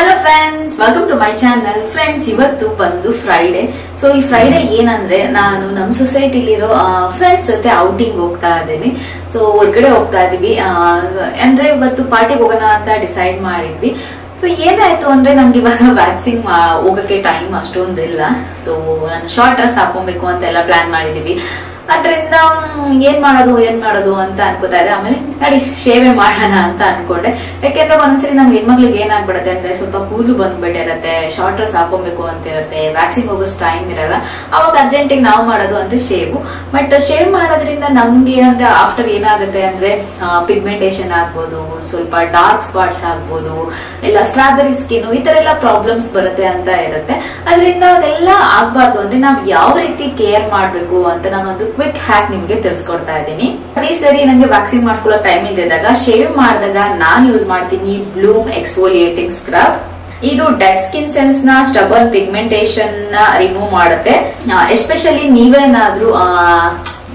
Hello friends, welcome to my channel. Friends, ಇವತ್ತು ಬಂದು Friday. So ಈ ಫ್ರೈಡೆ ಏನಂದ್ರೆ ನಾನು ನಮ್ಮ ಸೊಸೈಟಿಲಿರೋ ಫ್ರೆಂಡ್ಸ್ ಜೊತೆ ಔಟಿಂಗ್ ಹೋಗ್ತಾ ಇದ್ದೀನಿ. ಸೊ ಹೊರಗಡೆ ಹೋಗ್ತಾ ಇದೀವಿ. ಅಂದ್ರೆ ಇವತ್ತು ಪಾರ್ಟಿಗೆ ಹೋಗೋಣ ಅಂತ ಡಿಸೈಡ್ ಮಾಡಿದ್ವಿ. ಸೊ ಏನಾಯ್ತು ಅಂದ್ರೆ ನಂಗೆ ಇವಾಗ ವ್ಯಾಕ್ಸಿನ್ ಹೋಗಕ್ಕೆ ಟೈಮ್ ಅಷ್ಟೊಂದಿಲ್ಲ. ಸೊ ನಾನು ಶಾರ್ಟ್ ಡ್ರೆಸ್ ಹಾಕೊಬೇಕು ಅಂತ ಎಲ್ಲ ಪ್ಲಾನ್ ಮಾಡಿದೀವಿ. ಅದ್ರಿಂದ ಏನ್ ಮಾಡೋದು ಅಂತ ಅನ್ಕೋತಾ ಇದೆ. ಆಮೇಲೆ ನಡಿ ಶೇವೆ ಮಾಡೋಣ ಅಂತ ಅನ್ಕೊಂಡೆ. ಯಾಕೆಂದ್ರೆ ಒಂದ್ಸರಿ ನಮ್ಗೆ ಹೆಣ್ಮಕ್ಳಿಗೆ ಏನಾಗ್ಬಿಡುತ್ತೆ ಅಂದ್ರೆ ಸ್ವಲ್ಪ ಕೂದಲು ಬಂದ್ಬಿಟ್ಟಿರತ್ತೆ, ಶಾರ್ಟ್ ಡ್ರೆಸ್ ಹಾಕೊಬೇಕು ಅಂತ ಇರುತ್ತೆ, ವ್ಯಾಕ್ಸಿನ್ ಹೋಗೋಷ್ಟು ಟೈಮ್ ಇರಲ್ಲ. ಅವಾಗ ಅರ್ಜೆಂಟಿಗೆ ನಾವು ಮಾಡೋದು ಅಂದ್ರೆ ಶೇವು. ಬಟ್ ಶೇವ್ ಮಾಡೋದ್ರಿಂದ ನಮ್ಗೆ ಅಂದ್ರೆ ಆಫ್ಟರ್ ಏನಾಗುತ್ತೆ ಅಂದ್ರೆ ಪಿಗ್ಮೆಂಟೇಶನ್ ಆಗ್ಬೋದು, ಸ್ವಲ್ಪ ಡಾರ್ಕ್ ಸ್ಪಾಟ್ಸ್ ಆಗ್ಬೋದು, ಇಲ್ಲ ಸ್ಟ್ರಾಬೆರಿ ಸ್ಕಿನ್, ಈ ತರ ಎಲ್ಲ ಪ್ರಾಬ್ಲಮ್ಸ್ ಬರುತ್ತೆ ಅಂತ ಇರುತ್ತೆ. ಅದರಿಂದ ಅದೆಲ್ಲ ಆಗ್ಬಾರ್ದು ಅಂದ್ರೆ ನಾವ್ ಯಾವ ರೀತಿ ಕೇರ್ ಮಾಡ್ಬೇಕು ಅಂತ ನಾನೊಂದು ಕ್ವಿಕ್ ಹ್ಯಾಕ್ ನಿಮ್ಗೆ ತಿಳಿಸ್ಕೊಡ್ತಾ ಇದ್ದೀನಿ. ಅದೇ ಸರಿ ನಂಗೆ ವ್ಯಾಕ್ಸಿನ್ ಮಾಡಿಸ್ಕೊಳ್ಳೋ ಟೈಮ್ ಇಲ್ದಿದ್ದಾಗ ಶೇವ್ ಮಾಡಿದಾಗ ನಾನ್ ಯೂಸ್ ಮಾಡ್ತೀನಿ ಬ್ಲೂಮ್ ಎಕ್ಸ್ಫೋಲಿಯೇಟಿಂಗ್ ಸ್ಕ್ರಬ್. ಇದು ಡೆಡ್ ಸ್ಕಿನ್ ಸೆಲ್ಸ್ ನ ಸ್ಟಬಲ್ ಪಿಗ್ಮೆಂಟೇಶನ್ ನ ರಿಮೂವ್ ಮಾಡುತ್ತೆ. ಎಸ್ಪೆಷಲಿ ನೀವೇನಾದ್ರೂ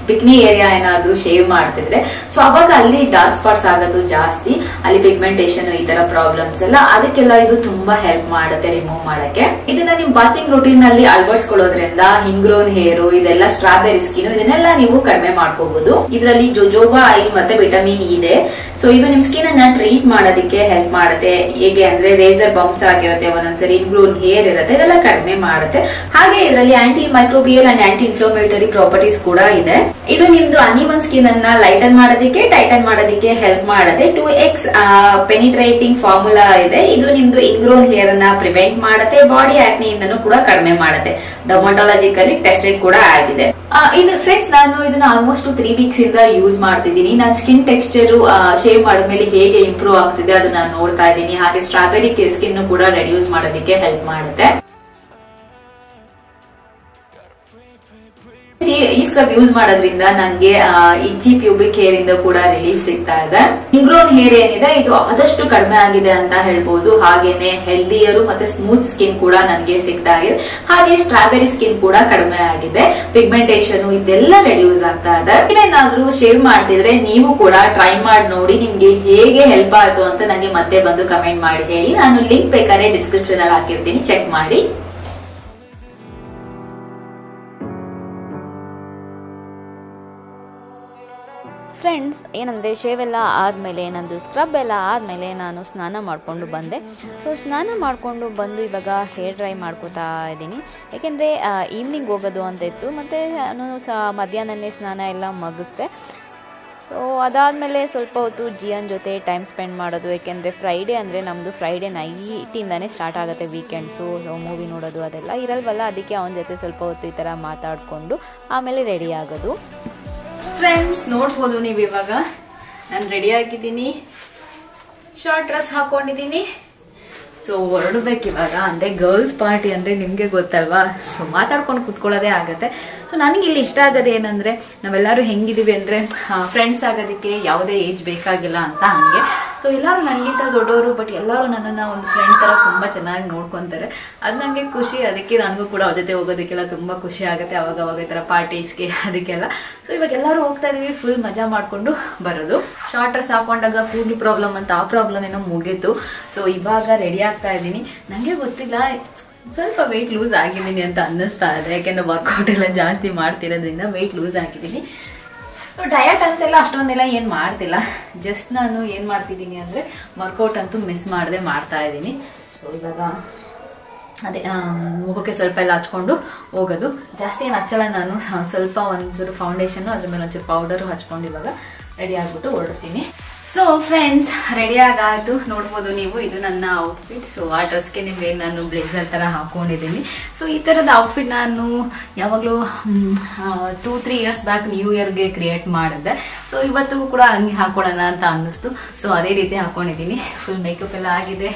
ಪಿಕ್ನಿ ಏರಿಯಾ ಏನಾದ್ರೂ ಶೇವ್ ಮಾಡ್ತಿದ್ರೆ ಸೊ ಅವಾಗ ಅಲ್ಲಿ ಡಾರ್ಕ್ ಸ್ಪಾಟ್ಸ್ ಆಗೋದು ಜಾಸ್ತಿ, ಅಲ್ಲಿ ಪಿಗ್ಮೆಂಟೇಶನ್ ಈ ತರ ಪ್ರಾಬ್ಲಮ್ಸ್ ಎಲ್ಲ, ಅದಕ್ಕೆಲ್ಲ ಇದು ತುಂಬಾ ಹೆಲ್ಪ್ ಮಾಡುತ್ತೆ ರಿಮೂವ್ ಮಾಡಕ್ಕೆ. ಇದನ್ನ ನಿಮ್ ಬಾತಿಂಗ್ ರೂಟೀನ್ ನಲ್ಲಿ ಅಳವಡಿಸ್ಕೊಳ್ಳೋದ್ರಿಂದ ಹಿಂಗ್ರೋನ್ ಹೇರು, ಇದೆಲ್ಲ ಸ್ಟ್ರಾಬೆರಿ ಸ್ಕಿನ್, ಇದನ್ನೆಲ್ಲ ನೀವು ಕಡಿಮೆ ಮಾಡ್ಕೋಬಹುದು. ಇದರಲ್ಲಿ ಜೋಜೋಬಾ ಆಯಿಲ್ ಮತ್ತೆ ವಿಟಮಿನ್ ಇದೆ. ಸೊ ಇದು ನಿಮ್ ಸ್ಕಿನ್ ಅನ್ನ ಟ್ರೀಟ್ ಮಾಡೋದಕ್ಕೆ ಹೆಲ್ಪ್ ಮಾಡುತ್ತೆ. ಹೇಗೆ ಅಂದ್ರೆ ರೇಸರ್ ಬಂಪ್ಸ್ ಆಗಿರುತ್ತೆ, ಒಂದೊಂದ್ಸರಿ ಹಿಂಗ್ರೋನ್ ಹೇರ್ ಇರುತ್ತೆ, ಇದೆಲ್ಲ ಕಡಿಮೆ ಮಾಡುತ್ತೆ. ಹಾಗೆ ಇದರಲ್ಲಿ anti microbial and aunty inflammatory properties ಕೂಡ ಇದೆ. ಇದು ನಿಮ್ದು ಅನ್ಇವನ್ ಸ್ಕಿನ್ ಅನ್ನ ಲೈಟನ್ ಮಾಡೋದಕ್ಕೆ, ಟೈಟನ್ ಮಾಡೋದಕ್ಕೆ ಹೆಲ್ಪ್ ಮಾಡುತ್ತೆ. 2x ಪೆನಿಟ್ರೇಟಿಂಗ್ ಫಾರ್ಮುಲಾ ಇದೆ. ಇದು ನಿಮ್ದು ಇನ್ಗ್ರೋನ್ ಹೇರ್ ಅನ್ನ ಪ್ರಿವೆಂಟ್ ಮಾಡುತ್ತೆ, ಬಾಡಿ ಆಕ್ನಿ ಇಂದನೂ ಕೂಡ ಕಡಿಮೆ ಮಾಡುತ್ತೆ. ಡರ್ಮಟಾಲಜಿಕಲಿ ಟೆಸ್ಟೆಡ್ ಕೂಡ ಆಗಿದೆ. ಇದು ಫ್ರೆಂಡ್ಸ್, ನಾನು ಇದನ್ನ ಆಲ್ಮೋಸ್ಟ್ 3 ವೀಕ್ಸ್ ಇಂದ ಯೂಸ್ ಮಾಡ್ತಿದ್ದೀನಿ. ನನ್ನ ಸ್ಕಿನ್ ಟೆಕ್ಸ್ಚರ್ ಶೇವ್ ಮಾಡಿದ್ಮೇಲೆ ಹೇಗೆ ಇಂಪ್ರೂವ್ ಆಗ್ತಿದೆ ಅದನ್ನ ನೋಡ್ತಾ ಇದ್ದೀನಿ. ಹಾಗೆ ಸ್ಟ್ರಾಬೆರಿ ಸ್ಕಿನ್ ಕೂಡ ರೆಡ್ಯೂಸ್ ಮಾಡೋದಕ್ಕೆ ಹೆಲ್ಪ್ ಮಾಡುತ್ತೆ. ಈ ಸ್ಕ್ರಬ್ ಯೂಸ್ ಮಾಡೋದ್ರಿಂದ ನಂಗೆ ಇಚ್ಚಿ ಪ್ಯೂಬಿಕ್ ಹೇರ್ ಇಂದ ಕೂಡ ರಿಲೀಫ್ ಸಿಗ್ತಾ ಇದೆ. ಇಂಗ್ರೋನ್ ಹೇರ್ ಏನಿದೆ ಇದು ಆದಷ್ಟು ಕಡಿಮೆ ಆಗಿದೆ ಅಂತ ಹೇಳ್ಬೋದು. ಹಾಗೇನೆ ಹೆಲ್ದಿಯರು ಮತ್ತೆ ಸ್ಮೂತ್ ಸ್ಕಿನ್ ಕೂಡ ನನಗೆ ಸಿಗ್ತಾ ಇದೆ. ಹಾಗೆ ಸ್ಟ್ರಾಬೆರಿ ಸ್ಕಿನ್ ಕೂಡ ಕಡಿಮೆ ಆಗಿದೆ. ಪಿಗ್ಮೆಂಟೇಶನ್ ಇದೆಲ್ಲ ರೆಡ್ಯೂಸ್ ಆಗ್ತಾ ಇದೆ. ಏನಾದ್ರೂ ಶೇವ್ ಮಾಡ್ತಿದ್ರೆ ನೀವು ಕೂಡ ಟ್ರೈ ಮಾಡಿ ನೋಡಿ, ನಿಮ್ಗೆ ಹೇಗೆ ಹೆಲ್ಪ್ ಆಯ್ತು ಅಂತ ನಂಗೆ ಮತ್ತೆ ಬಂದು ಕಮೆಂಟ್ ಮಾಡಿ ಹೇಳಿ. ನಾನು ಲಿಂಕ್ ಬೇಕಾದ್ರೆ ಡಿಸ್ಕ್ರಿಪ್ಷನ್ ಅಲ್ಲಿ ಹಾಕಿರ್ತೀನಿ, ಚೆಕ್ ಮಾಡಿ. ಫ್ರೆಂಡ್ಸ್, ಏನಂದರೆ ಶೇವ್ ಎಲ್ಲ ಆದಮೇಲೆ, ನಂದು ಸ್ಕ್ರಬ್ ಎಲ್ಲ ಆದಮೇಲೆ ನಾನು ಸ್ನಾನ ಮಾಡಿಕೊಂಡು ಬಂದೆ. ಸೊ ಸ್ನಾನ ಮಾಡಿಕೊಂಡು ಬಂದು ಇವಾಗ ಹೇರ್ ಡ್ರೈ ಮಾಡ್ಕೋತಾ ಇದ್ದೀನಿ. ಏಕೆಂದರೆ ಈವ್ನಿಂಗ್ ಹೋಗೋದು ಅಂತ ಇತ್ತು, ಮತ್ತು ನಾನು ಮಧ್ಯಾಹ್ನನೇ ಸ್ನಾನ ಎಲ್ಲ ಮುಗಿಸ್ದೆ. ಸೊ ಅದಾದಮೇಲೆ ಸ್ವಲ್ಪ ಹೊತ್ತು ಜಿಯನ್ ಜೊತೆ ಟೈಮ್ ಸ್ಪೆಂಡ್ ಮಾಡೋದು. ಏಕೆಂದರೆ ಫ್ರೈಡೇ ಅಂದರೆ ನಮ್ಮದು ಫ್ರೈಡೇ ನೈಟಿಂದನೇ ಸ್ಟಾರ್ಟ್ ಆಗುತ್ತೆ ವೀಕೆಂಡ್ಸು. ಸೊ ಮೂವಿ ನೋಡೋದು ಅದೆಲ್ಲ ಇರಲ್ವಲ್ಲ, ಅದಕ್ಕೆ ಅವನ ಜೊತೆ ಸ್ವಲ್ಪ ಹೊತ್ತು ಈ ಥರ ಮಾತಾಡಿಕೊಂಡು ಆಮೇಲೆ ರೆಡಿ ಆಗೋದು. ಫ್ರೆಂಡ್ಸ್, ನೋಡ್ಬೋದು ನೀವು ಇವಾಗ ನಾನು ರೆಡಿ ಆಗಿದ್ದೀನಿ, ಶಾರ್ಟ್ ಡ್ರೆಸ್ ಹಾಕೊಂಡಿದ್ದೀನಿ. ಸೊ ಹೊರಡ್ಬೇಕು ಇವಾಗ. ಅಂದ್ರೆ ಗರ್ಲ್ಸ್ ಪಾರ್ಟಿ ಅಂದ್ರೆ ನಿಮ್ಗೆ ಗೊತ್ತಲ್ವಾ, ಸೊ ಮಾತಾಡ್ಕೊಂಡು ಕುತ್ಕೊಳ್ಳೋದೇ ಆಗತ್ತೆ. ಸೊ ನನಗೆ ಇಲ್ಲಿ ಇಷ್ಟ ಆಗೋದು ಏನಂದ್ರೆ ನಾವೆಲ್ಲರೂ ಹೆಂಗಿದೀವಿ ಅಂದ್ರೆ ಫ್ರೆಂಡ್ಸ್ ಆಗೋದಕ್ಕೆ ಯಾವುದೇ ಏಜ್ ಬೇಕಾಗಿಲ್ಲ ಅಂತ ಹಂಗೆ. ಸೊ ಎಲ್ಲರೂ ನನಗಿಂತ ದೊಡ್ಡವರು, ಬಟ್ ಎಲ್ಲರೂ ನನ್ನನ್ನ ಒಂದು ಫ್ರೆಂಡ್ ತರ ತುಂಬಾ ಚೆನ್ನಾಗಿ ನೋಡ್ಕೊಂತಾರೆ. ಅದು ನಂಗೆ ಖುಷಿ. ಅದಕ್ಕೆ ನನಗೂ ಕೂಡ ಅವ್ರ ಜೊತೆ ಹೋಗೋದಕ್ಕೆಲ್ಲ ತುಂಬಾ ಖುಷಿ ಆಗುತ್ತೆ ಅವಾಗ ಈ ತರ ಪಾರ್ಟೀಸ್ಗೆ ಅದಕ್ಕೆಲ್ಲ. ಸೊ ಇವಾಗ ಎಲ್ಲರೂ ಹೋಗ್ತಾ ಇದೀವಿ, ಫುಲ್ ಮಜಾ ಮಾಡ್ಕೊಂಡು ಬರೋದು. ಶಾರ್ಟ್ ಡ್ರೆಸ್ ಹಾಕೊಂಡಾಗ ಕೂದಲು ಪ್ರಾಬ್ಲಮ್ ಅಂತ ಆ ಪ್ರಾಬ್ಲಮ್ ಏನೋ ಮುಗೀತು. ಸೊ ಇವಾಗ ರೆಡಿ ಆಗ್ತಾ ಇದ್ದೀನಿ. ನಂಗೆ ಗೊತ್ತಿಲ್ಲ, ಸ್ವಲ್ಪ ವೆಯ್ಟ್ ಲೂಸ್ ಆಗಿದ್ದೀನಿ ಅಂತ ಅನ್ನಿಸ್ತಾ ಇದೆ. ಯಾಕೆಂದ್ರೆ ವರ್ಕೌಟ್ ಎಲ್ಲ ಜಾಸ್ತಿ ಮಾಡ್ತಿರೋದ್ರಿಂದ ವೆಯ್ಟ್ ಲೂಸ್ ಆಗಿದ್ದೀನಿ. ಸೊ ಡಯಟ್ ಅಂತೆಲ್ಲ ಅಷ್ಟೊಂದೆಲ್ಲ ಏನು ಮಾಡ್ತಿಲ್ಲ. ಜಸ್ಟ್ ನಾನು ಏನು ಮಾಡ್ತಿದ್ದೀನಿ ಅಂದರೆ ವರ್ಕೌಟ್ ಅಂತೂ ಮಿಸ್ ಮಾಡದೆ ಮಾಡ್ತಾ ಇದ್ದೀನಿ. ಸೊ ಇವಾಗ ಅದೇ ಮುಖಕ್ಕೆ ಸ್ವಲ್ಪ ಎಲ್ಲ ಹಚ್ಕೊಂಡು ಹೋಗೋದು. ಜಾಸ್ತಿ ಏನು ಹಚ್ಚಲ್ಲ ನಾನು, ಸ್ವಲ್ಪ ಒಂಚೂರು ಫೌಂಡೇಶನ್ನು ಅದ್ರ ಮೇಲೆ ಒಂಚೂರು ಪೌಡರು ಹಚ್ಕೊಂಡು ಇವಾಗ ರೆಡಿ ಆಗ್ಬಿಟ್ಟು ಹೊರಡ್ತೀನಿ. ಸೊ ಫ್ರೆಂಡ್ಸ್, ರೆಡಿ ಆಗಾಯ್ತು. ನೋಡ್ಬೋದು ನೀವು, ಇದು ನನ್ನ ಔಟ್ಫಿಟ್. ಸೊ ಆ ಡ್ರೆಸ್ಗೆ ನಿಮಗೆ ನಾನು ಬ್ಲೇಸರ್ ಥರ ಹಾಕೊಂಡಿದ್ದೀನಿ. ಸೊ ಈ ಥರದ ಔಟ್ಫಿಟ್ ನಾನು ಯಾವಾಗಲೂ 2-3 ಇಯರ್ಸ್ ಬ್ಯಾಕ್ ನ್ಯೂ ಇಯರ್ಗೆ ಕ್ರಿಯೇಟ್ ಮಾಡಿದ್ದೆ. ಸೊ ಇವತ್ತು ಕೂಡ ಹಂಗೆ ಹಾಕೊಳ್ಳೋಣ ಅಂತ ಅನ್ನಿಸ್ತು. ಸೊ ಅದೇ ರೀತಿ ಹಾಕೊಂಡಿದ್ದೀನಿ. ಫುಲ್ ಮೇಕಪ್ ಎಲ್ಲ ಆಗಿದೆ,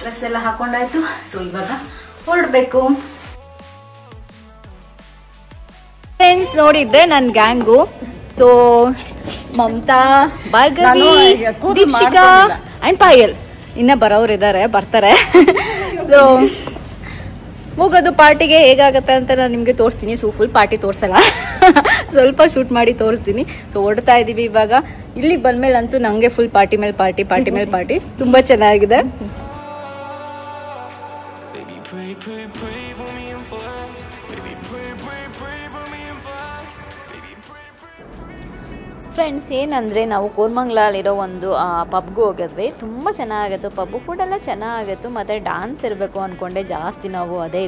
ಡ್ರೆಸ್ ಎಲ್ಲ ಹಾಕೊಂಡಾಯ್ತು. ಸೊ ಇವಾಗ ಹೊರಡಬೇಕು. ಫ್ರೆಂಡ್ಸ್, ನೋಡಿದ್ದೆ ನನ್ನ gang. So Mamata, Bhargavi, Dikshika and Payal ಇನ್ನ ಬರೋರಿದ್ದಾರೆ, ಬರ್ತಾರೆ. ಸೊ ಹೋಗೋದು ಪಾರ್ಟಿಗೆ. ಹೇಗಾಗತ್ತೆ ಅಂತ ನಾನು ನಿಮಗೆ ತೋರಿಸ್ತೀನಿ. ಸೊ ಫುಲ್ ಪಾರ್ಟಿ ತೋರಿಸಲ್ಲ, ಸ್ವಲ್ಪ ಶೂಟ್ ಮಾಡಿ ತೋರಿಸ್ತೀನಿ. ಸೊ ಹೊರಡ್ತಾ ಇದೀವಿ ಇವಾಗ. ಇಲ್ಲಿ ಬಂದ್ಮೇಲೆ ಅಂತೂ ನಂಗೆ ಫುಲ್ ಪಾರ್ಟಿ ಮೇಲೆ ಪಾರ್ಟಿ, ಪಾರ್ಟಿ ಮೇಲೆ ಪಾರ್ಟಿ. ತುಂಬಾ ಚೆನ್ನಾಗಿದೆ. pray for me and fast. Baby, pray for me and fast. Baby, pray. Friends, ಏನಂದರೆ ನಾವು ಕೋರ್ಮಂಗ್ಲಲ್ಲಿರೋ ಒಂದು ಪಬ್ಗೂ ಹೋಗಿದ್ವಿ. ತುಂಬ ಚೆನ್ನಾಗಿತ್ತು, ಪಬ್ಬು ಫುಡೆಲ್ಲ ಚೆನ್ನಾಗಿತ್ತು. ಮತ್ತು ಡ್ಯಾನ್ಸ್ ಇರಬೇಕು ಅಂದ್ಕೊಂಡೆ, ಜಾಸ್ತಿ ನಾವು ಅದೇ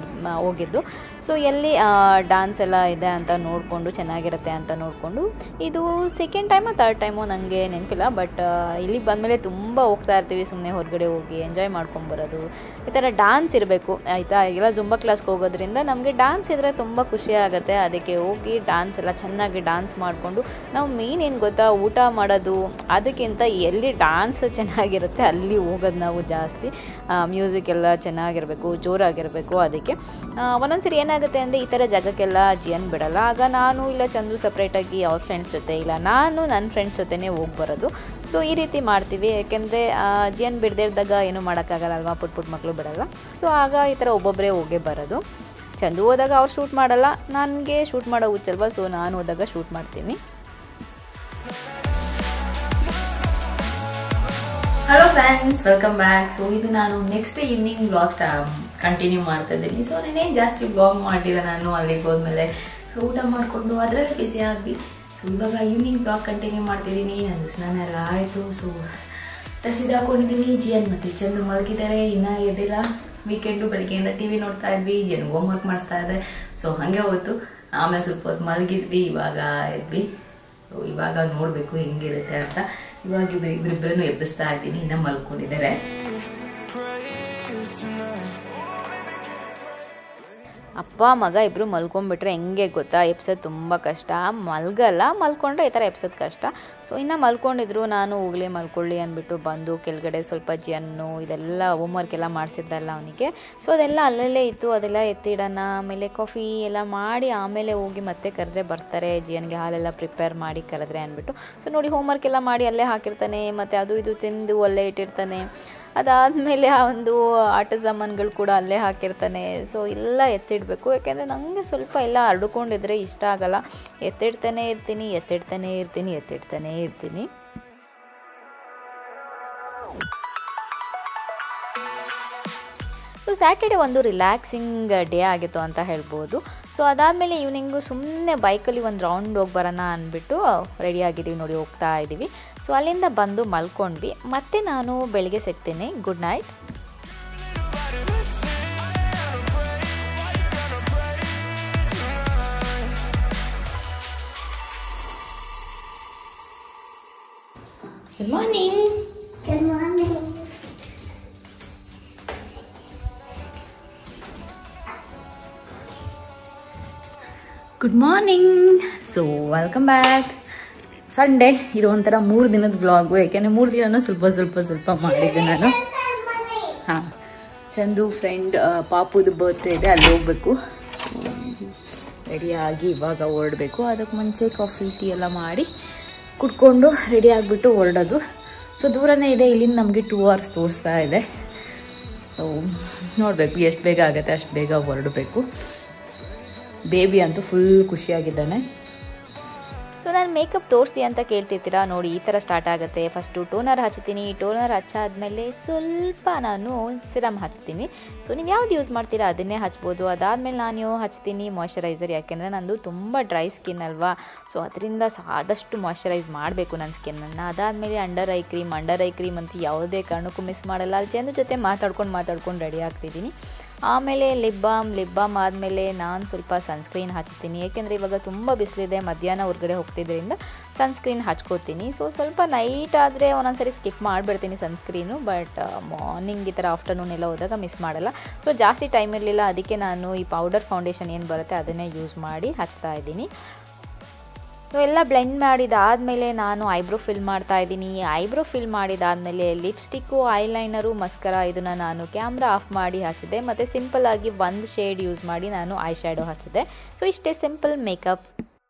ಹೋಗಿದ್ದು. ಸೊ ಎಲ್ಲಿ ಡ್ಯಾನ್ಸ್ ಎಲ್ಲ ಇದೆ ಅಂತ ನೋಡಿಕೊಂಡು, ಚೆನ್ನಾಗಿರುತ್ತೆ ಅಂತ ನೋಡಿಕೊಂಡು, ಇದು ಸೆಕೆಂಡ್ ಟೈಮೋ ಥರ್ಡ್ ಟೈಮೋ ನನಗೆ ನೆನಪಿಲ್ಲ. ಬಟ್ ಇಲ್ಲಿಗೆ ಬಂದಮೇಲೆ ತುಂಬ ಹೋಗ್ತಾ ಇರ್ತೀವಿ, ಸುಮ್ಮನೆ ಹೊರಗಡೆ ಹೋಗಿ ಎಂಜಾಯ್ ಮಾಡ್ಕೊಂಬರೋದು. ಈ ಥರ ಡ್ಯಾನ್ಸ್ ಇರಬೇಕು ಆಯಿತಾ. ಎಲ್ಲ ಜುಂಬಾ ಕ್ಲಾಸ್ಗೆ ಹೋಗೋದ್ರಿಂದ ನಮಗೆ ಡ್ಯಾನ್ಸ್ ಇದ್ದರೆ ತುಂಬ ಖುಷಿ ಆಗುತ್ತೆ. ಅದಕ್ಕೆ ಹೋಗಿ ಡ್ಯಾನ್ಸ್ ಎಲ್ಲ ಚೆನ್ನಾಗಿ ಡ್ಯಾನ್ಸ್ ಮಾಡಿಕೊಂಡು, ನಾವು ಮೇನ್ ಏನು ಗೊತ್ತಾ, ಊಟ ಮಾಡೋದು ಅದಕ್ಕಿಂತ ಎಲ್ಲಿ ಡ್ಯಾನ್ಸ್ ಚೆನ್ನಾಗಿರುತ್ತೆ ಅಲ್ಲಿ ಹೋಗೋದು ನಾವು ಜಾಸ್ತಿ. ಮ್ಯೂಸಿಕ್ ಎಲ್ಲ ಚೆನ್ನಾಗಿರಬೇಕು, ಜೋರಾಗಿರಬೇಕು. ಅದಕ್ಕೆ ಒಂದೊಂದ್ಸರಿ ಏನಾಗುತ್ತೆ ಅಂದರೆ, ಈ ಥರ ಜಾಗಕ್ಕೆಲ್ಲ ಜಿಯನ್ ಬಿಡಲ್ಲ. ಆಗ ನಾನು ಇಲ್ಲ ಚಂದು ಸಪ್ರೇಟಾಗಿ ಅವ್ರ ಫ್ರೆಂಡ್ಸ್ ಜೊತೆ, ಇಲ್ಲ ನಾನು ನನ್ನ ಫ್ರೆಂಡ್ಸ್ ಜೊತೆನೇ ಹೋಗಿ ಬರೋದು. ಸೊ ಈ ರೀತಿ ಮಾಡ್ತೀವಿ. ಯಾಕೆಂದರೆ ಜಿಯನ್ ಬಿಡದೇ ಇದ್ದಾಗ ಏನೂ ಮಾಡೋಕ್ಕಾಗಲ್ಲ ಅಲ್ವಾ, ಪುಟ್ಟ ಮಕ್ಕಳು ಬಿಡಲ್ಲ. ಸೊ ಆಗ ಈ ಥರ ಒಬ್ಬೊಬ್ಬರೇ ಹೋಗೇ ಬರೋದು. ಚಂದು ಹೋದಾಗ ಅವ್ರು ಶೂಟ್ ಮಾಡಲ್ಲ, ನನಗೆ ಶೂಟ್ ಮಾಡೋ ಹುಚ್ಚಲ್ವ. ಸೊ ನಾನು ಹೋದಾಗ ಶೂಟ್ ಮಾಡ್ತೀನಿ. Hello friends, welcome back. So ಇದು ನಾನು ನೆಕ್ಸ್ಟ್ ಈವ್ನಿಂಗ್ ಬ್ಲಾಗ್ ಕಂಟಿನ್ಯೂ ಮಾಡ್ತಾ ಇದ್ದೀನಿ. ಸೊ ನಾನೇನು ಜಾಸ್ತಿ ಬ್ಲಾಗ್ ಮಾಡಲಿಲ್ಲ ನಾನು ಅಲ್ಲಿಗೆ ಹೋದ್ಮೇಲೆ. ಸೊ ಊಟ ಮಾಡಿಕೊಂಡು ಅದರಲ್ಲೇ ಬಿಸಿ ಆದ್ವಿ. ಸೊ ಇವಾಗ ಈವ್ನಿಂಗ್ ಬ್ಲಾಗ್ ಕಂಟಿನ್ಯೂ ಮಾಡ್ತಿದ್ದೀನಿ. ನಂದು ಸ್ನಾನ ಎಲ್ಲ ಆಯಿತು. ಸೊ ಡ್ರೆಸ್ ಹಾಕೊಂಡಿದ್ದೀನಿ. ಜಿಯನ್ ಮತ್ತು ಚಂದು ಮಲಗಿದ್ದಾರೆ, ಇನ್ನೂ ಎದ್ದಿಲ್ಲ. ವೀಕೆಂಡು ಬೆಳಗ್ಗೆಯಿಂದ ಟಿ ವಿ ನೋಡ್ತಾ ಇದ್ವಿ, ಜಿಯನ್ ಹೋಮ್ ವರ್ಕ್ ಮಾಡಿಸ್ತಾ ಇದ್ದೆ. ಸೊ ಹಾಗೆ ಹೋಯ್ತು. ಆಮೇಲೆ ಸ್ವಲ್ಪ ಹೊತ್ತು ಮಲಗಿದ್ವಿ, ಇವಾಗ ಎದ್ವಿ. ಇವಾಗ ನೋಡಬೇಕು ಹೆಂಗಿರುತ್ತೆ ಅಂತ. ಇವಾಗ ಇಬ್ಬರಿಬ್ಬರನ್ನು ಎಬ್ಬಿಸ್ತಾ ಇದ್ದೀನಿ, ಇನ್ನ ಮಲ್ಕೊಂಡಿದ್ದಾರೆ. ಅಪ್ಪ ಮಗ ಇಬ್ಬರು ಮಲ್ಕೊಂಡ್ಬಿಟ್ರೆ ಹೆಂಗೆ ಗೊತ್ತಾ, ಎಪ್ಸೋದು ತುಂಬ ಕಷ್ಟ. ಮಲ್ಗಲ್ಲ, ಮಲ್ಕೊಂಡ್ರೆ ಈ ಥರ ಎಪ್ಸೋದು ಕಷ್ಟ. ಸೊ ಇನ್ನು ಮಲ್ಕೊಂಡಿದ್ರು. ನಾನು ಹೋಗ್ಲಿ ಮಲ್ಕೊಳ್ಳಿ ಅಂದ್ಬಿಟ್ಟು ಬಂದು ಕೆಳಗಡೆ ಸ್ವಲ್ಪ ಜಿಯನ್ನು ಇದೆಲ್ಲ ಹೋಮ್ವರ್ಕ್ ಎಲ್ಲ ಮಾಡಿಸಿದ್ದಲ್ಲ ಅವನಿಗೆ. ಸೊ ಅದೆಲ್ಲ ಅಲ್ಲಲ್ಲೇ ಇತ್ತು, ಅದೆಲ್ಲ ಎತ್ತಿಡೋಣ. ಆಮೇಲೆ ಕಾಫಿ ಎಲ್ಲ ಮಾಡಿ ಆಮೇಲೆ ಹೋಗಿ ಮತ್ತೆ ಕರೆದ್ರೆ ಬರ್ತಾರೆ. ಜಿಯನ್ಗೆ ಹಾಲೆಲ್ಲ ಪ್ರಿಪೇರ್ ಮಾಡಿ ಕರೆದ್ರೆ ಅಂದ್ಬಿಟ್ಟು. ಸೊ ನೋಡಿ, ಹೋಮ್ವರ್ಕ್ ಎಲ್ಲ ಮಾಡಿ ಅಲ್ಲೇ ಹಾಕಿರ್ತಾನೆ. ಮತ್ತು ಅದು ಇದು ತಿಂದು ಅಲ್ಲೇ ಇಟ್ಟಿರ್ತಾನೆ. ಅದಾದಮೇಲೆ ಆ ಒಂದು ಆಟ ಸಾಮಾನುಗಳು ಕೂಡ ಅಲ್ಲೇ ಹಾಕಿರ್ತಾನೆ. ಸೊ ಎಲ್ಲ ಎತ್ತಿಡಬೇಕು. ಯಾಕೆಂದರೆ ನನಗೆ ಸ್ವಲ್ಪ ಎಲ್ಲ ಹರಡ್ಕೊಂಡಿದ್ರೆ ಇಷ್ಟ ಆಗಲ್ಲ. ಎತ್ತಿಡ್ತಾನೆ ಇರ್ತೀನಿ. ಸೊ ಸ್ಯಾಟರ್ಡೆ ಒಂದು ರಿಲ್ಯಾಕ್ಸಿಂಗ್ ಡೇ ಆಗಿತ್ತು ಅಂತ ಹೇಳ್ಬೋದು. ಸೊ ಅದಾದಮೇಲೆ ಈವ್ನಿಂಗು ಸುಮ್ಮನೆ ಬೈಕಲ್ಲಿ ಒಂದು ರೌಂಡ್ ಹೋಗಿ ಬರೋಣ ಅಂದ್ಬಿಟ್ಟು ರೆಡಿ ಆಗಿದ್ದೀವಿ. ನೋಡಿ, ಹೋಗ್ತಾ ಇದ್ದೀವಿ. ಸೊ ಅಲ್ಲಿಂದ ಬಂದು ಮಲ್ಕೊಂಡ್ವಿ. ಮತ್ತೆ ನಾನು ಬೆಳಿಗ್ಗೆ ಸಿಗ್ತೀನಿ. Good night. Good morning. Good morning. So welcome back. Sunday ಇದು ಒಂಥರ 3 ದಿನದ ವ್ಲಾಗು. ಯಾಕೆಂದರೆ 3 ದಿನನೂ ಸ್ವಲ್ಪ ಮಾಡಿದ್ದೆ ನಾನು. ಹಾಂ, ಚಂದು ಫ್ರೆಂಡ್ ಪಾಪುದು ಬರ್ತ್ಡೇ ಇದೆ, ಅಲ್ಲಿ ಹೋಗ್ಬೇಕು. ರೆಡಿಯಾಗಿ ಇವಾಗ ಹೊರಡಬೇಕು. ಅದಕ್ಕೆ ಮುಂಚೆ ಕಾಫಿ ಟೀ ಎಲ್ಲ ಮಾಡಿ ಕುಡ್ಕೊಂಡು ರೆಡಿ ಆಗಿಬಿಟ್ಟು ಹೊರಡೋದು. ಸೊ ದೂರನೇ ಇದೆ, ಇಲ್ಲಿಂದ ನಮಗೆ 2 hours ತೋರಿಸ್ತಾ ಇದೆ. ನೋಡಬೇಕು ಎಷ್ಟು ಬೇಗ ಆಗುತ್ತೆ ಅಷ್ಟು ಬೇಗ ಹೊರಡಬೇಕು. ಬೇಬಿ ಅಂತೂ ಫುಲ್ ಖುಷಿಯಾಗಿದ್ದಾನೆ. ಸೊ ನಾನು ಮೇಕಪ್ ತೋರಿಸ್ತೀನಿ ಅಂತ ಕೇಳ್ತಿರ್ತೀರಾ. ನೋಡಿ, ಈ ಥರ ಸ್ಟಾರ್ಟ್ ಆಗುತ್ತೆ. ಫಸ್ಟು ಟೋನರ್ ಹಚ್ತೀನಿ. ಟೋನರ್ ಹಚ್ಚಾದ್ಮೇಲೆ ಸ್ವಲ್ಪ ನಾನು ಸಿರಮ್ ಹಚ್ತೀನಿ. ಸೊ ನೀವು ಯಾವ್ದು ಯೂಸ್ ಮಾಡ್ತೀರಾ ಅದನ್ನೇ ಹಚ್ಬೋದು. ಅದಾದಮೇಲೆ ನಾನು ಹಚ್ತೀನಿ ಮಾಯ್ಶ್ಚರೈಸರ್. ಯಾಕೆಂದರೆ ನಂದು ತುಂಬ ಡ್ರೈ ಸ್ಕಿನ್ ಅಲ್ವಾ. ಸೊ ಅದರಿಂದ ಆದಷ್ಟು ಮಾಯ್ಶ್ಚರೈಸ್ ಮಾಡಬೇಕು ನನ್ನ ಸ್ಕಿನ್ನನ್ನು. ಅದಾದಮೇಲೆ ಅಂಡರ್ ಐ ಕ್ರೀಮ್ ಅಂತೂ ಯಾವುದೇ ಕಾರಣಕ್ಕೂ ಮಿಸ್ ಮಾಡಲ್ಲ. ಅಲ್ಲಿ ಜನರ ಜೊತೆ ಮಾತಾಡ್ಕೊಂಡು ರೆಡಿ ಆಗ್ತಿದ್ದೀನಿ. ಆಮೇಲೆ ಲಿಪ್ ಬಾಮ್ ಆದಮೇಲೆ ನಾನು ಸ್ವಲ್ಪ ಸನ್ಸ್ಕ್ರೀನ್ ಹಚ್ತೀನಿ. ಏಕೆಂದರೆ ಇವಾಗ ತುಂಬ ಬಿಸಿಲಿದೆ, ಮಧ್ಯಾಹ್ನ ಹೊರಗಡೆ ಹೋಗ್ತಿದ್ದರಿಂದ ಸನ್ಸ್ಕ್ರೀನ್ ಹಚ್ಕೋತೀನಿ. ಸೊ ಸ್ವಲ್ಪ ನೈಟ್ ಆದರೆ ಒಂದೊಂದ್ಸರಿ ಸ್ಕಿಪ್ ಮಾಡಿಬಿಡ್ತೀನಿ ಸನ್ಸ್ಕ್ರೀನು. ಬಟ್ ಮಾರ್ನಿಂಗ್ ಈ ಥರ ಆಫ್ಟರ್ನೂನ್ ಎಲ್ಲ ಹೋದಾಗ ಮಿಸ್ ಮಾಡಲ್ಲ. ಸೊ ಜಾಸ್ತಿ ಟೈಮ್ ಇರಲಿಲ್ಲ, ಅದಕ್ಕೆ ನಾನು ಈ ಪೌಡರ್ ಫೌಂಡೇಶನ್ ಏನು ಬರುತ್ತೆ ಅದನ್ನೇ ಯೂಸ್ ಮಾಡಿ ಹಚ್ತಾ ಇದ್ದೀನಿ. ಸೊ ಎಲ್ಲ ಬ್ಲೆಂಡ್ ಮಾಡಿದಾದಮೇಲೆ ನಾನು ಐಬ್ರೋ ಫಿಲ್ ಮಾಡ್ತಾ ಇದ್ದೀನಿ. Eyebrow fill ಮಾಡಿದಾದಮೇಲೆ lipstick, eyeliner, mascara ಇದನ್ನು ನಾನು ಕ್ಯಾಮ್ರಾ ಆಫ್ ಮಾಡಿ ಹಚ್ಚಿದೆ. ಮತ್ತು ಸಿಂಪಲ್ಲಾಗಿ ಒಂದು ಶೇಡ್ ಯೂಸ್ ಮಾಡಿ ನಾನು ಐ ಶ್ಯಾಡೋ ಹಚ್ಚಿದೆ. ಸೊ ಇಷ್ಟೇ ಸಿಂಪಲ್ ಮೇಕಪ್.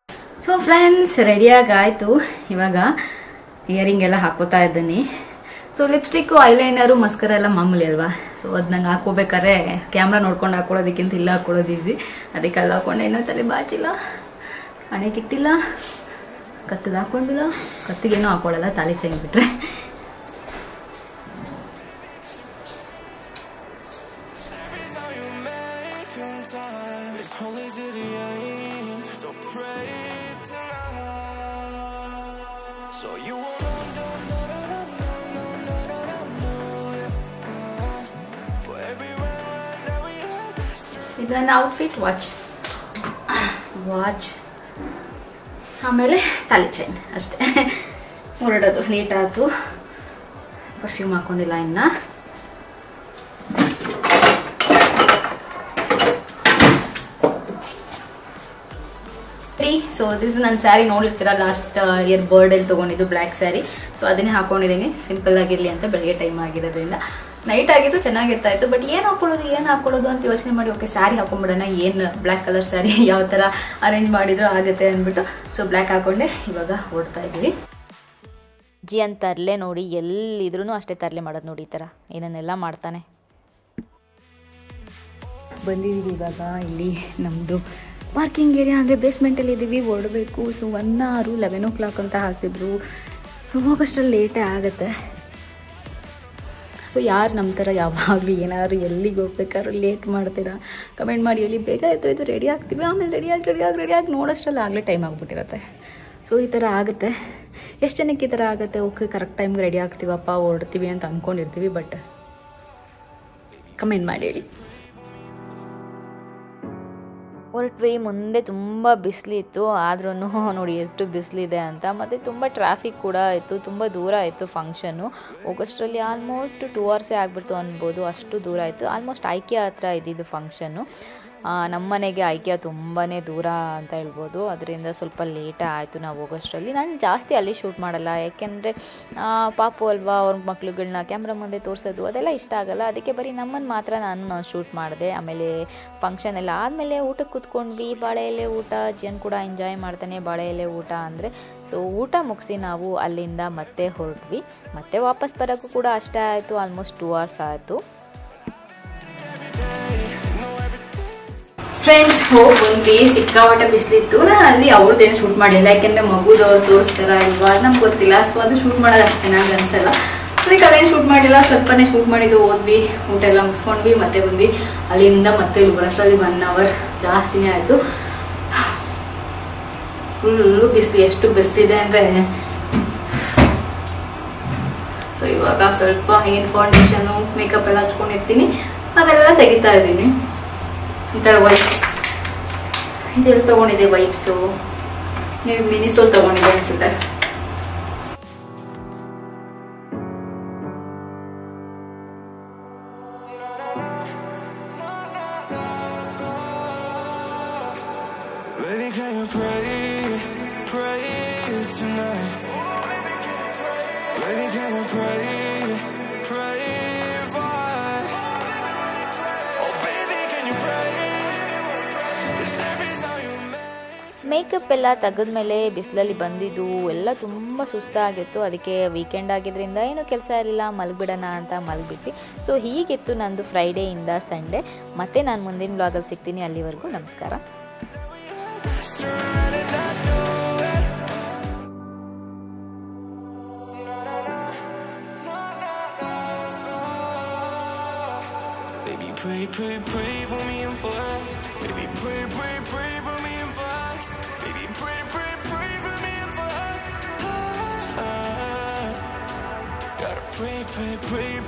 ಸೊ ಫ್ರೆಂಡ್ಸ್, ರೆಡಿಯಾಗಿ ಆಯಿತು. ಇವಾಗ ಇಯರಿಂಗ್ ಎಲ್ಲ ಹಾಕೋತಾ ಇದ್ದೀನಿ. ಸೊ ಲಿಪ್ಸ್ಟಿಕ್ಕು, ಐಲೈನರು, ಮಸ್ಕರ ಎಲ್ಲ ಮಾಮೂಲಿ ಅಲ್ವಾ. ಸೊ ಅದು ನಂಗೆ ಹಾಕೋಬೇಕಾದ್ರೆ ಕ್ಯಾಮ್ರಾ ನೋಡ್ಕೊಂಡು ಹಾಕೊಳ್ಳೋದಕ್ಕಿಂತ ಇಲ್ಲ ಹಾಕೊಳ್ಳೋದು ಈಸಿ. ಅದಕ್ಕೆ ಅಲ್ಲಿ ಹಾಕೊಂಡೆ. ಇನ್ನೂ ತಲೆ ಬಾಚಿಲ್ಲ, ಹಣೆಗಿಟ್ಟಿಲ್ಲ, ಕತ್ತಿಗೆ ಹಾಕೊಂಡಿಲ್ಲ. ಕತ್ತಿಗೇನೂ ಹಾಕೊಳ್ಳಲ್ಲ, ತಲೆ ಚೆಂಗಿಬಿಟ್ರೆ. time. It's only to the end, so pray tonight. So you won't for every run that we had. ಇದನ್ನ ಔಟ್ಫಿಟ್ ವಾಚ್ ಆಮೇಲೆ ತಲೆ ಚೈನ್ ಅಷ್ಟೇ. ಹೊರಡೋದು ಲೇಟ್ ಆಯಿತು. ಪರ್ಫ್ಯೂಮ್ ಹಾಕೊಂಡಿಲ್ಲ ಇನ್ನು. ಸೊ ದಿಸ್ ನನ್ನ ಸ್ಯಾರಿ ನೋಡಿರ್ತೀರ, ಲಾಸ್ಟ್ ಇಯರ್ ಬರ್ಡೇಲಿ ತೊಗೊಂಡಿದ್ದು ಬ್ಲ್ಯಾಕ್ ಸ್ಯಾರಿ. ಸೊ ಅದನ್ನೇ ಹಾಕೊಂಡಿದ್ದೀನಿ, ಸಿಂಪಲ್ ಆಗಿರಲಿ ಅಂತ. ಬೆಳಗ್ಗೆ ಟೈಮ್ ಆಗಿರೋದ್ರಿಂದ ನೈಟ್ ಆಗಿದ್ರು ಚೆನ್ನಾಗಿರ್ತಾ ಇತ್ತು. ಬಟ್ ಏನು ಹಾಕೊಳ್ಳೋದು ಅಂತ ಯೋಚನೆ ಮಾಡಿ, ಓಕೆ ಸ್ಯಾರಿ ಹಾಕೊಂಡ್ಬಿಡೋಣ, ಏನು ಬ್ಲ್ಯಾಕ್ ಕಲರ್ ಸ್ಯಾರಿ ಯಾವ ಥರ ಅರೇಂಜ್ ಮಾಡಿದ್ರು ಆಗುತ್ತೆ ಅಂದ್ಬಿಟ್ಟು ಸೊ ಬ್ಲ್ಯಾಕ್ ಹಾಕೊಂಡೆ ಇವಾಗ ಓಡ್ತಾ ಇದ್ದೀವಿ. ಜಿ ಅಂತ ತರಲೆ ನೋಡಿ, ಎಲ್ಲಿದ್ರೂ ಅಷ್ಟೇ ತರಲೆ ಮಾಡೋದು ನೋಡಿ, ಈ ಥರ ಏನನ್ನೆಲ್ಲ ಮಾಡ್ತಾನೆ. ಬಂದಿದ್ದೀವಿ ಇವಾಗ ಇಲ್ಲಿ ನಮ್ಮದು ಪಾರ್ಕಿಂಗ್ ಏರಿಯಾ, ಅಂದರೆ ಬೇಸ್ಮೆಂಟಲ್ಲಿ ಇದ್ದೀವಿ, ಓಡಬೇಕು. ಸೊ 1 hour 11 o'clock ಅಂತ ಹಾಕಿದ್ರು. ಸೊ ಹೋಗೋಷ್ಟರಲ್ಲಿ ಲೇಟೇ ಆಗುತ್ತೆ. ಸೊ ಯಾರು ನಮ್ಮ ಥರ ಯಾವಾಗಲೂ ಏನಾದ್ರು ಎಲ್ಲಿಗೆ ಹೋಗ್ಬೇಕಾದ್ರೂ ಲೇಟ್ ಮಾಡ್ತೀರಾ ಕಮೆಂಟ್ ಮಾಡಿ ಹೇಳಿ. ಬೇಗ ಇದು ರೆಡಿ ಆಗ್ತೀವಿ, ಆಮೇಲೆ ರೆಡಿಯಾಗಿ ನೋಡೋಷ್ಟರಲ್ಲಿ ಆಗಲೇ ಟೈಮ್ ಆಗಿಬಿಟ್ಟಿರುತ್ತೆ. ಸೊ ಈ ಥರ ಆಗುತ್ತೆ. ಎಷ್ಟು ಜನಕ್ಕೆ ಈ ಥರ ಆಗುತ್ತೆ? ಓಕೆ ಕರೆಕ್ಟ್ ಟೈಮ್ಗೆ ರೆಡಿ ಆಗ್ತೀವಪ್ಪ, ಹೊರಡ್ತೀವಿ ಅಂತ ಅಂದ್ಕೊಂಡಿರ್ತೀವಿ. ಬಟ್ ಕಮೆಂಟ್ ಮಾಡಿ ಹೇಳಿ. ಹೊರಟ್ವಿ. ಮುಂದೆ ತುಂಬ ಬಿಸಿಲಿತ್ತು, ಆದ್ರೂ ನೋಡಿ ಎಷ್ಟು ಬಿಸಿಲಿದೆ ಅಂತ. ಮತ್ತು ತುಂಬ ಟ್ರಾಫಿಕ್ ಕೂಡ ಇತ್ತು, ತುಂಬ ದೂರ ಇತ್ತು ಫಂಕ್ಷನ್ನು. ಹೋಗೋಷ್ಟರಲ್ಲಿ ಆಲ್ಮೋಸ್ಟ್ 2 hours ಆಗಿಬಿಡ್ತು ಅನ್ಬೋದು, ಅಷ್ಟು ದೂರ ಇತ್ತು. ಆಲ್ಮೋಸ್ಟ್ ಐಕ್ಯ ಹತ್ರ ಇದ್ದಿದ್ದು ಫಂಕ್ಷನ್ನು. ನಮ್ಮ ಮನೆಗೆ ಐಕ್ಯ ತುಂಬಾ ದೂರ ಅಂತ ಹೇಳ್ಬೋದು, ಅದರಿಂದ ಸ್ವಲ್ಪ ಲೇಟೇ ಆಯಿತು ನಾವು ಹೋಗೋಷ್ಟರಲ್ಲಿ. ನಾನು ಜಾಸ್ತಿ ಅಲ್ಲಿ ಶೂಟ್ ಮಾಡಲ್ಲ, ಯಾಕೆಂದರೆ ಪಾಪು ಅಲ್ವಾ, ಅವ್ರ ಮಕ್ಳುಗಳನ್ನ ಕ್ಯಾಮ್ರಾ ಮುಂದೆ ತೋರಿಸೋದು ಅದೆಲ್ಲ ಇಷ್ಟ ಆಗಲ್ಲ. ಅದಕ್ಕೆ ಬರೀ ನಮ್ಮನ್ನು ಮಾತ್ರ ನಾನು ಶೂಟ್ ಮಾಡಿದೆ. ಆಮೇಲೆ ಫಂಕ್ಷನ್ ಎಲ್ಲ ಆದಮೇಲೆ ಊಟಕ್ಕೆ ಕೂತ್ಕೊಂಡ್ವಿ. ಬಾಳೆ ಎಲೆ ಊಟ, ಜನ್ ಕೂಡ ಎಂಜಾಯ್ ಮಾಡ್ತಾನೆ ಬಾಳೆ ಎಲೆ ಊಟ ಅಂದರೆ. ಸೊ ಊಟ ಮುಗಿಸಿ ನಾವು ಅಲ್ಲಿಂದ ಮತ್ತೆ ಹೊರಟ್ವಿ. ಮತ್ತೆ ವಾಪಸ್ ಬರೋಕ್ಕೂ ಕೂಡ ಅಷ್ಟೇ ಆಯಿತು, ಆಲ್ಮೋಸ್ಟ್ 2 hours ಆಯಿತು. ಫ್ರೆಂಡ್ಸ್ ಹೋಗಿ ಬಂದ್ವಿ. ಸಿಕ್ಕಾಪಟ್ಟೆ ಬಿಸಿಲಿತ್ತು. ನಾನು ಅಲ್ಲಿ ಅವ್ರದ್ದೇನು ಶೂಟ್ ಮಾಡಲಿಲ್ಲ, ಯಾಕೆಂದರೆ ಮಗುದವ್ರು ತೋರಿಸ್ತಾರ ಇಲ್ವಾ ನಮ್ಗೆ ಗೊತ್ತಿಲ್ಲ. ಸೊ ಅದು ಶೂಟ್ ಮಾಡೋದು ಅಷ್ಟು ಚೆನ್ನಾಗಿ ಅನಿಸಲ್ಲ. ಅದಕ್ಕೆ ಅಲ್ಲೇನು ಶೂಟ್ ಮಾಡಿಲ್ಲ, ಸ್ವಲ್ಪನೇ ಶೂಟ್ ಮಾಡಿದ್ದು. ಹೋದ್ವಿ, ಊಟ ಎಲ್ಲ ಮುಗಿಸ್ಕೊಂಡ್ವಿ, ಮತ್ತೆ ಬಂದ್ವಿ. ಅಲ್ಲಿಂದ ಮತ್ತೆ ಇಲ್ಲಿ ಬರೋಷ್ಟರಲ್ಲಿ 1 hour ಜಾಸ್ತಿನೇ ಆಯಿತು. ಫುಲ್ಲು ಬಿಸಿಲು, ಎಷ್ಟು ಬಿಸಿಲಿದೆ ಅಂದರೆ. ಸೊ ಇವಾಗ ಸ್ವಲ್ಪ ಹೇರ್ ಫೌಂಡೇಶನು ಮೇಕಪ್ ಎಲ್ಲ ಹಚ್ಕೊಂಡಿರ್ತೀನಿ, ಅದೆಲ್ಲ ತೆಗಿತಾ ಇದ್ದೀನಿ. ಈ ಥರ ವೈಪ್ಸ್ ಇದೆಲ್ಲ ತೊಗೊಂಡಿದ್ದೆ. ವೈಪ್ಸು ನೀವು ಮಿನಿಸೋ ತೊಗೊಂಡಿದ್ದೆ ಅನಿಸುತ್ತೆ. Baby, can you pray tonight? Baby, can you pray for us? Oh baby, can you pray? It's every time you make. Makeup ಎಲ್ಲ ತೆಗೆದ್ಮೇಲೆ ಬಿಸಿಲಲ್ಲಿ ಬಂದಿದ್ದು ಎಲ್ಲ ತುಂಬ ಸುಸ್ತಾಗಿತ್ತು. ಅದಕ್ಕೆ ವೀಕೆಂಡ್ ಆಗಿದ್ದರಿಂದ ಏನೂ ಕೆಲಸ ಇರಲಿಲ್ಲ, ಮಲಗಿಬಿಡೋಣ ಅಂತ ಮಲಗಿಬಿಟ್ಟು. ಸೊ ಹೀಗಿತ್ತು ನಂದು ಫ್ರೈಡೇಯಿಂದ ಸಂಡೇ. ಮತ್ತೆ ನಾನು ಮುಂದಿನ ಬ್ಲಾಗಲ್ಲಿ ಸಿಗ್ತೀನಿ. ಅಲ್ಲಿವರೆಗೂ ನಮಸ್ಕಾರ. Pray for me and for us. Baby, pray for me and for us. Baby, pray for me and for us. Gotta pray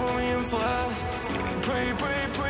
for me and for us. Baby, pray